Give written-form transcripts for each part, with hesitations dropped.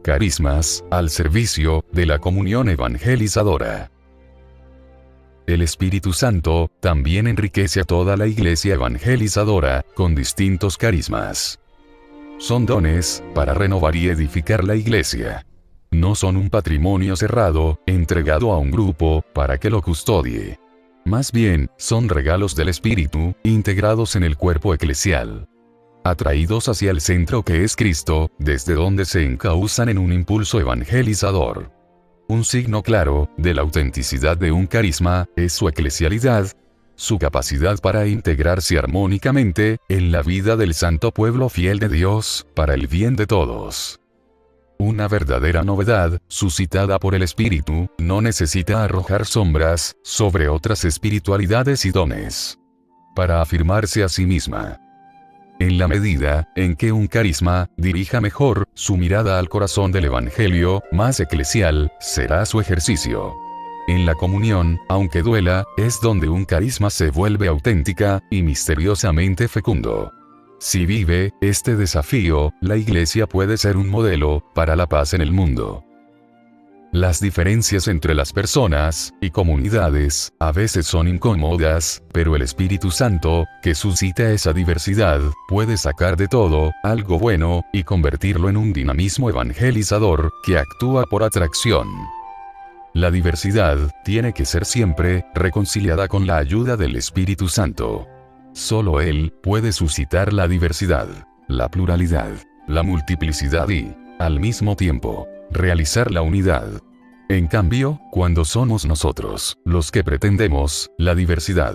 carismas, al servicio de la comunión evangelizadora. El Espíritu Santo también enriquece a toda la iglesia evangelizadora con distintos carismas. Son dones para renovar y edificar la iglesia. No son un patrimonio cerrado, entregado a un grupo para que lo custodie. Más bien, son regalos del Espíritu, integrados en el cuerpo eclesial. Atraídos hacia el centro que es Cristo, desde donde se encauzan en un impulso evangelizador. Un signo claro de la autenticidad de un carisma es su eclesialidad, su capacidad para integrarse armónicamente en la vida del santo pueblo fiel de Dios, para el bien de todos. Una verdadera novedad, suscitada por el Espíritu, no necesita arrojar sombras sobre otras espiritualidades y dones para afirmarse a sí misma. En la medida en que un carisma dirija mejor su mirada al corazón del Evangelio, más eclesial será su ejercicio. En la comunión, aunque duela, es donde un carisma se vuelve auténtica y misteriosamente fecundo. Si vive este desafío, la Iglesia puede ser un modelo para la paz en el mundo. Las diferencias entre las personas y comunidades a veces son incómodas, pero el Espíritu Santo, que suscita esa diversidad, puede sacar de todo algo bueno y convertirlo en un dinamismo evangelizador que actúa por atracción. La diversidad tiene que ser siempre reconciliada con la ayuda del Espíritu Santo. Solo Él puede suscitar la diversidad, la pluralidad, la multiplicidad y, al mismo tiempo, realizar la unidad. En cambio, cuando somos nosotros los que pretendemos la diversidad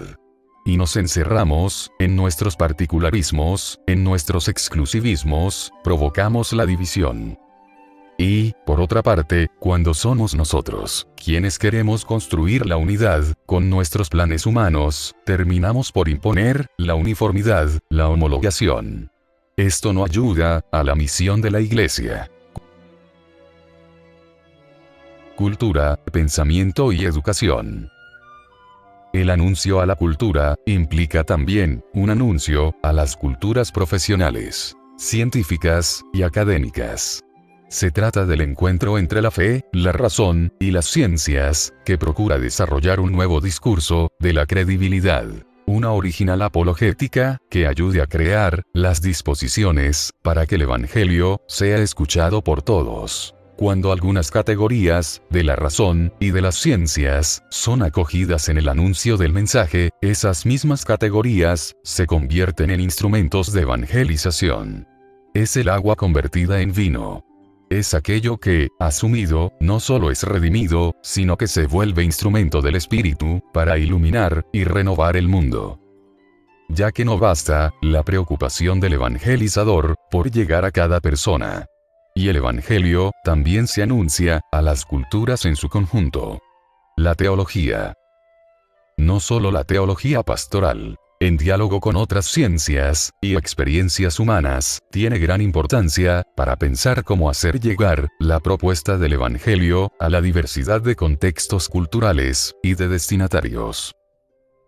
y nos encerramos en nuestros particularismos, en nuestros exclusivismos, provocamos la división. Y, por otra parte, cuando somos nosotros quienes queremos construir la unidad con nuestros planes humanos, terminamos por imponer la uniformidad, la homologación. Esto no ayuda a la misión de la Iglesia. Cultura, pensamiento y educación. El anuncio a la cultura implica también un anuncio a las culturas profesionales, científicas y académicas. Se trata del encuentro entre la fe, la razón y las ciencias, que procura desarrollar un nuevo discurso de la credibilidad, una original apologética que ayude a crear las disposiciones para que el Evangelio sea escuchado por todos. Cuando algunas categorías de la razón y de las ciencias son acogidas en el anuncio del mensaje, esas mismas categorías se convierten en instrumentos de evangelización. Es el agua convertida en vino. Es aquello que, asumido, no solo es redimido, sino que se vuelve instrumento del Espíritu para iluminar y renovar el mundo. Ya que no basta la preocupación del evangelizador por llegar a cada persona. Y el Evangelio también se anuncia a las culturas en su conjunto. La teología. No solo la teología pastoral, en diálogo con otras ciencias y experiencias humanas, tiene gran importancia para pensar cómo hacer llegar la propuesta del Evangelio a la diversidad de contextos culturales y de destinatarios.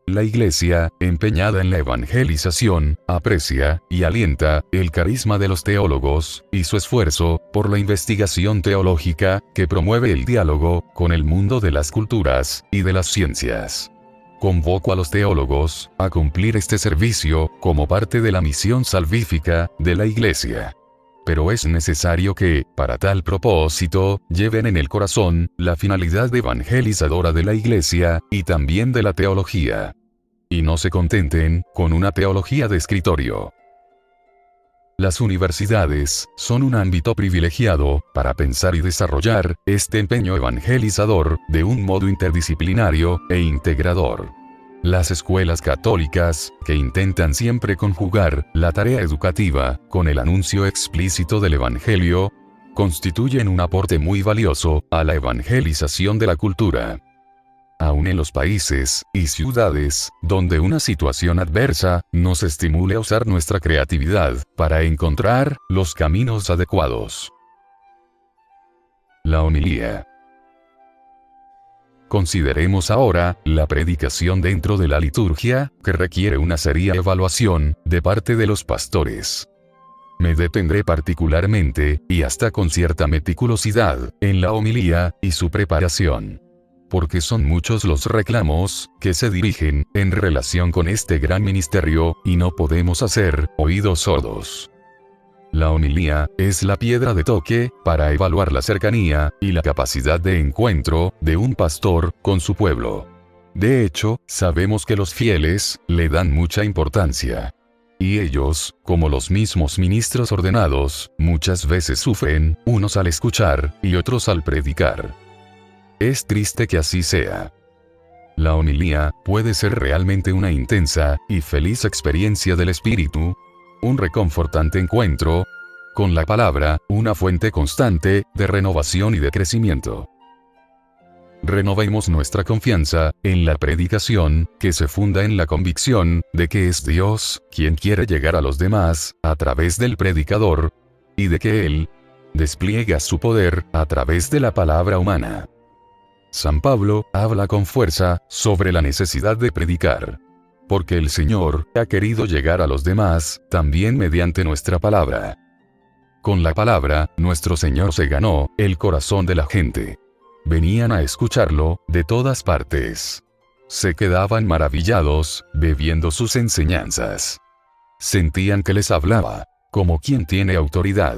La Iglesia, empeñada en la evangelización, aprecia y alienta el carisma de los teólogos y su esfuerzo por la investigación teológica que promueve el diálogo con el mundo de las culturas y de las ciencias. Convoco a los teólogos a cumplir este servicio como parte de la misión salvífica de la Iglesia. Pero es necesario que, para tal propósito, lleven en el corazón la finalidad evangelizadora de la Iglesia y también de la teología. Y no se contenten con una teología de escritorio. Las universidades son un ámbito privilegiado para pensar y desarrollar este empeño evangelizador de un modo interdisciplinario e integrador. Las escuelas católicas, que intentan siempre conjugar la tarea educativa con el anuncio explícito del Evangelio, constituyen un aporte muy valioso a la evangelización de la cultura. Aún en los países y ciudades donde una situación adversa nos estimule a usar nuestra creatividad para encontrar los caminos adecuados. La homilía. Consideremos ahora la predicación dentro de la liturgia, que requiere una seria evaluación de parte de los pastores. me detendré particularmente, y hasta con cierta meticulosidad, en la homilía y su preparación. Porque son muchos los reclamos que se dirigen en relación con este gran ministerio, y no podemos hacer oídos sordos. La homilía es la piedra de toque para evaluar la cercanía y la capacidad de encuentro de un pastor con su pueblo. De hecho, sabemos que los fieles le dan mucha importancia. Y ellos, como los mismos ministros ordenados, muchas veces sufren, unos al escuchar y otros al predicar. Es triste que así sea. La homilía puede ser realmente una intensa y feliz experiencia del espíritu, un reconfortante encuentro con la palabra, una fuente constante de renovación y de crecimiento. Renovemos nuestra confianza en la predicación, que se funda en la convicción de que es Dios quien quiere llegar a los demás a través del predicador, y de que Él despliega su poder a través de la palabra humana. San Pablo habla con fuerza sobre la necesidad de predicar. Porque el Señor ha querido llegar a los demás, también mediante nuestra palabra. Con la palabra, nuestro Señor se ganó el corazón de la gente. Venían a escucharlo de todas partes. Se quedaban maravillados, bebiendo sus enseñanzas. Sentían que les hablaba, como quien tiene autoridad.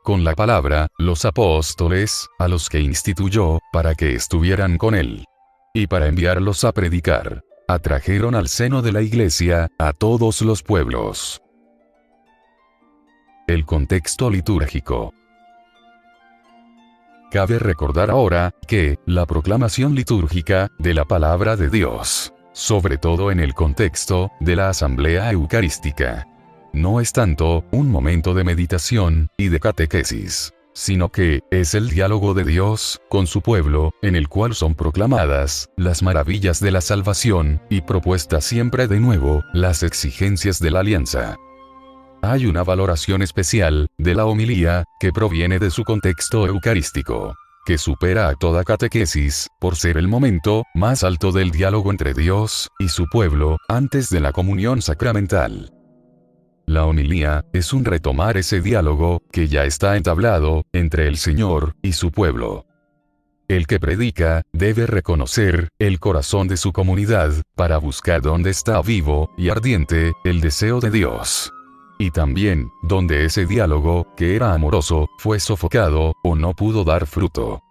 Con la palabra, los apóstoles, a los que instituyó, para que estuvieran con él. Y para enviarlos a predicar, atrajeron al seno de la iglesia a todos los pueblos. El contexto litúrgico. Cabe recordar ahora que la proclamación litúrgica de la palabra de Dios, sobre todo en el contexto de la asamblea eucarística, no es tanto un momento de meditación y de catequesis, sino que es el diálogo de Dios con su pueblo, en el cual son proclamadas las maravillas de la salvación y propuestas siempre de nuevo las exigencias de la alianza. Hay una valoración especial de la homilía que proviene de su contexto eucarístico, que supera a toda catequesis por ser el momento más alto del diálogo entre Dios y su pueblo antes de la comunión sacramental. La homilía es un retomar ese diálogo que ya está entablado entre el Señor y su pueblo. El que predica debe reconocer el corazón de su comunidad para buscar dónde está vivo y ardiente el deseo de Dios. Y también donde ese diálogo, que era amoroso, fue sofocado o no pudo dar fruto.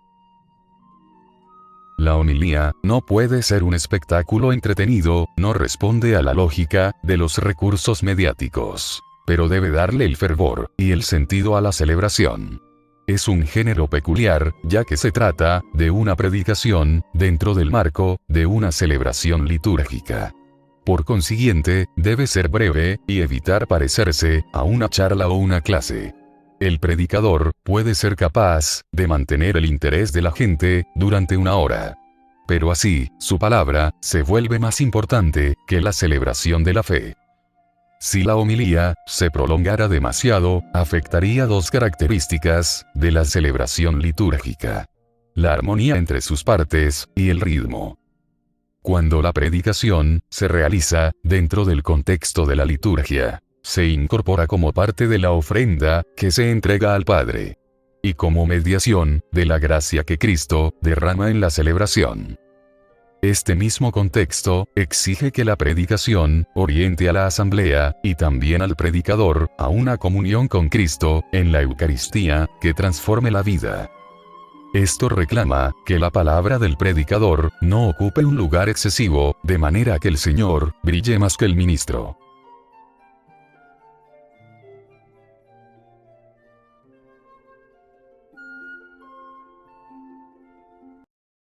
La homilía no puede ser un espectáculo entretenido, no responde a la lógica de los recursos mediáticos, pero debe darle el fervor y el sentido a la celebración. Es un género peculiar, ya que se trata de una predicación dentro del marco de una celebración litúrgica. Por consiguiente, debe ser breve y evitar parecerse a una charla o una clase. El predicador puede ser capaz de mantener el interés de la gente durante una hora. Pero así, su palabra se vuelve más importante que la celebración de la fe. Si la homilía se prolongara demasiado, afectaría dos características de la celebración litúrgica: la armonía entre sus partes y el ritmo. Cuando la predicación se realiza dentro del contexto de la liturgia, se incorpora como parte de la ofrenda que se entrega al Padre, y como mediación de la gracia que Cristo derrama en la celebración. Este mismo contexto exige que la predicación oriente a la asamblea y también al predicador a una comunión con Cristo en la Eucaristía que transforme la vida. Esto reclama que la palabra del predicador no ocupe un lugar excesivo, de manera que el Señor brille más que el ministro.